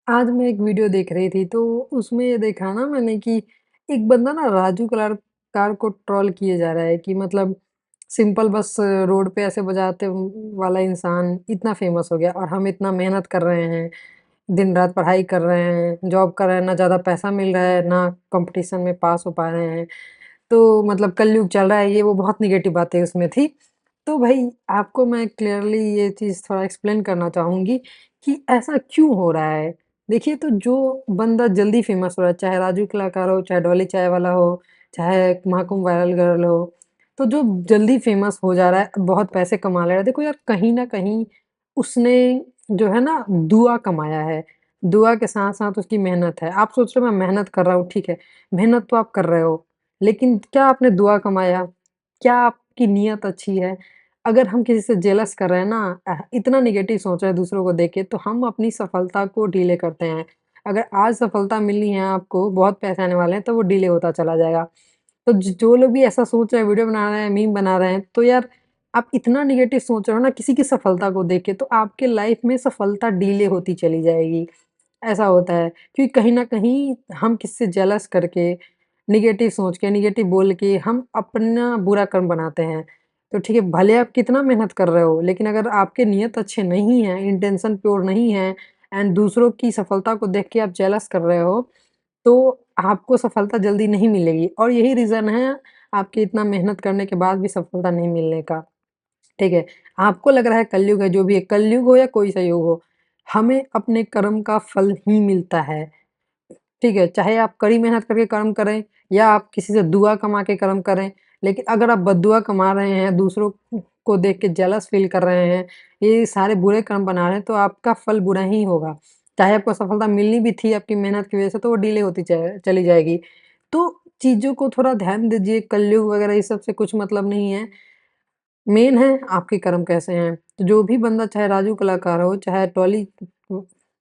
आज मैं एक वीडियो देख रही थी, तो उसमें ये देखा ना मैंने कि एक बंदा ना राजू कलार कार को ट्रोल किए जा रहा है कि मतलब सिंपल बस रोड पे ऐसे बजाते वाला इंसान इतना फेमस हो गया और हम इतना मेहनत कर रहे हैं, दिन रात पढ़ाई कर रहे हैं, जॉब कर रहे हैं, ना ज़्यादा पैसा मिल रहा है, ना कंपटीशन में पास हो पा रहे हैं। तो मतलब कलयुग चल रहा है, ये वो बहुत नेगेटिव बातें उसमें थी। तो भाई आपको मैं क्लियरली ये चीज़ थोड़ा एक्सप्लेन करना चाहूँगी कि ऐसा क्यों हो रहा है? देखिए, तो जो बंदा जल्दी फेमस हो रहा है, चाहे राजू कलाकार हो, चाहे डॉली चाय वाला हो, चाहे महाकुंभ वायरल गर्ल हो, तो जो जल्दी फेमस हो जा रहा है, बहुत पैसे कमा ले रहा है, देखो यार कहीं न कहीं उसने जो है ना दुआ कमाया है। दुआ के साथ-साथ उसकी मेहनत है। आप सोच रहे हो मैं मेहनत कर रहा हूँ, ठीक है, मेहनत तो आप कर रहे हो, लेकिन क्या आपने दुआ कमाया? क्या आपकी नीयत अच्छी है? अगर हम किसी से जेलस कर रहे हैं ना इतना नेगेटिव सोच रहे हैं दूसरों को देख के, तो हम अपनी सफलता को डिले करते हैं। अगर आज सफलता मिलनी है आपको, बहुत पैसे आने वाले हैं, तो वो डिले होता चला जाएगा। तो ज जो लोग भी ऐसा सोच रहे हैं, वीडियो बना रहे हैं, मीम बना रहे हैं, तो यार आप इतना नेगेटिव सोच रहे हो ना किसी की सफलता को देख के, तो आपके लाइफ में सफलता डिले होती चली जाएगी। ऐसा होता है, क्योंकि कहीं न कहीं हम किसी से जेलस करके, नेगेटिव सोच के, नेगेटिव बोल के हम अपना बुरा कर्म बनाते हैं। तो ठीक है, भले आप कितना मेहनत कर रहे हो, लेकिन अगर आपके नियत अच्छे नहीं हैं, इंटेंशन प्योर नहीं है एंड दूसरों की सफलता को देख के आप जेलस कर रहे हो, तो आपको सफलता जल्दी नहीं मिलेगी और यही रीज़न है आपके इतना मेहनत करने के बाद भी सफलता नहीं मिलने का। ठीक है? आपको लग रहा है कलयुग है, जो भी है, कलयुग हो या कोई सा युग हो, हमें अपने कर्म का फल ही मिलता है। ठीक है? चाहे आप कड़ी मेहनत करके कर्म करें या आप किसी से दुआ कमा के कर्म करें, लेकिन अगर आप बददुआ कमा रहे हैं, दूसरों को देख के जेलस फ़ील कर रहे हैं, ये सारे बुरे कर्म बना रहे हैं, तो आपका फल बुरा ही होगा। चाहे आपको सफलता मिलनी भी थी आपकी मेहनत की वजह से, तो वो डिले होती चली जाएगी। तो चीज़ों को थोड़ा ध्यान दीजिए, कलयुग वगैरह ये सब से कुछ मतलब नहीं है। मेन है आपके कर्म कैसे हैं। तो जो भी बंदा चाहे राजू कलाकार हो, चाहे टॉली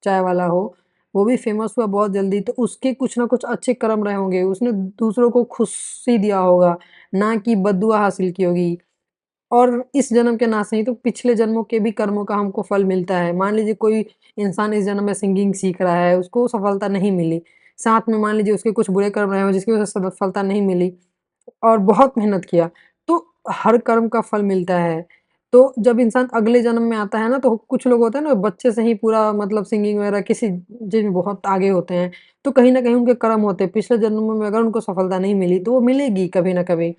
चाय वाला हो, वो भी फ़ेमस हुआ बहुत जल्दी तो उसके कुछ ना कुछ अच्छे कर्म रहे होंगे। उसने दूसरों को खुशी दिया होगा, ना कि बद्दुआ हासिल की होगी। और इस जन्म के ना सही तो पिछले जन्मों के भी कर्मों का हमको फल मिलता है। मान लीजिए कोई इंसान इस जन्म में सिंगिंग सीख रहा है, उसको सफलता नहीं मिली। साथ में मान लीजिए उसके कुछ बुरे कर्म रहे हों जिसकी वजह से सफलता नहीं मिली। और बहुत मेहनत किया, तो हर कर्म का फल मिलता है। तो जब इंसान अगले जन्म में आता है ना, तो कुछ लोग होते हैं ना, बच्चे से ही पूरा मतलब सिंगिंग वगैरह किसी चीज़ में बहुत आगे होते हैं, तो कहीं न कहीं उनके कर्म होते हैं। पिछले जन्मों में अगर उनको सफलता नहीं मिली, तो वो मिलेगी कभी न कभी।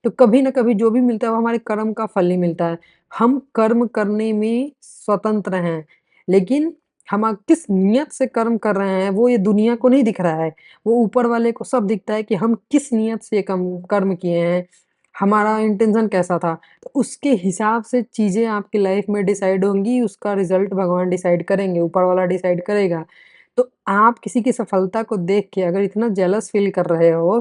तो कभी न कभी जो भी मिलता है, वो हमारे कर्म का फल ही मिलता है। हम कर्म करने में स्वतंत्र हैं, लेकिन हम किस नियत से कर्म कर रहे हैं, वो ये दुनिया को नहीं दिख रहा है। वो ऊपर वाले को सब दिखता है कि हम किस नियत से ये कम कर्म किए हैं, हमारा इंटेंशन कैसा था। तो उसके हिसाब से चीज़ें आपकी लाइफ में डिसाइड होंगी, उसका रिज़ल्ट भगवान डिसाइड करेंगे, ऊपर वाला डिसाइड करेगा। तो आप किसी की सफलता को देख के अगर इतना जेलस फ़ील कर रहे हो,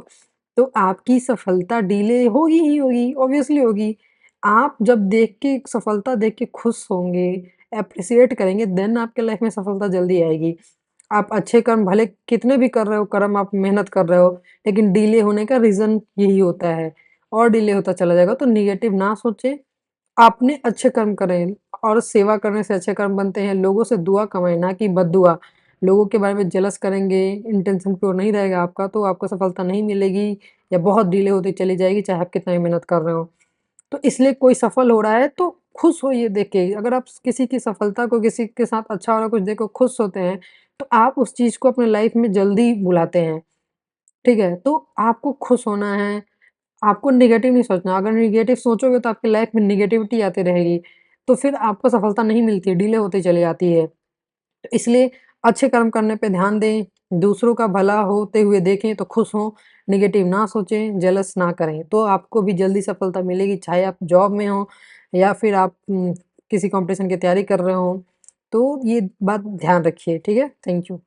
तो आपकी सफलता डिले होगी ही होगी, ऑब्वियसली होगी। आप जब देख के सफलता देख के खुश होंगे, एप्रिशिएट करेंगे, देन आपके लाइफ में सफलता जल्दी आएगी। आप अच्छे कर्म भले कितने भी कर रहे हो कर्म आप मेहनत कर रहे हो, लेकिन डिले होने का रीज़न यही होता है और डिले होता चला जाएगा। तो नेगेटिव ना सोचें, आपने अच्छे कर्म करें और सेवा करने से अच्छे कर्म बनते हैं। लोगों से दुआ कमाएँ, ना कि बददुआ। लोगों के बारे में जेलस करेंगे, इंटेंशन प्योर नहीं रहेगा आपका, तो आपको सफलता नहीं मिलेगी या बहुत डिले होती चली जाएगी, चाहे आप कितना भी मेहनत कर रहे हो। तो इसलिए कोई सफल हो रहा है तो खुश होइए देख के। अगर आप किसी की सफलता को किसी के साथ अच्छा हो रहा कुछ देखो खुश होते हैं, तो आप उस चीज़ को अपने लाइफ में जल्दी बुलाते हैं, ठीक है? तो आपको खुश होना है, आपको नेगेटिव नहीं सोचना। अगर नेगेटिव सोचोगे तो आपकी लाइफ में नेगेटिविटी आती रहेगी, तो फिर आपको सफलता नहीं मिलती है, डिले होती चली जाती है। तो इसलिए अच्छे कर्म करने पे ध्यान दें, दूसरों का भला होते हुए देखें तो खुश हों, नेगेटिव ना सोचें, जेलस ना करें, तो आपको भी जल्दी सफलता मिलेगी, चाहे आप जॉब में हों या फिर आप किसी कॉम्पिटिशन की तैयारी कर रहे हों। तो ये बात ध्यान रखिए, ठीक है? Thank you.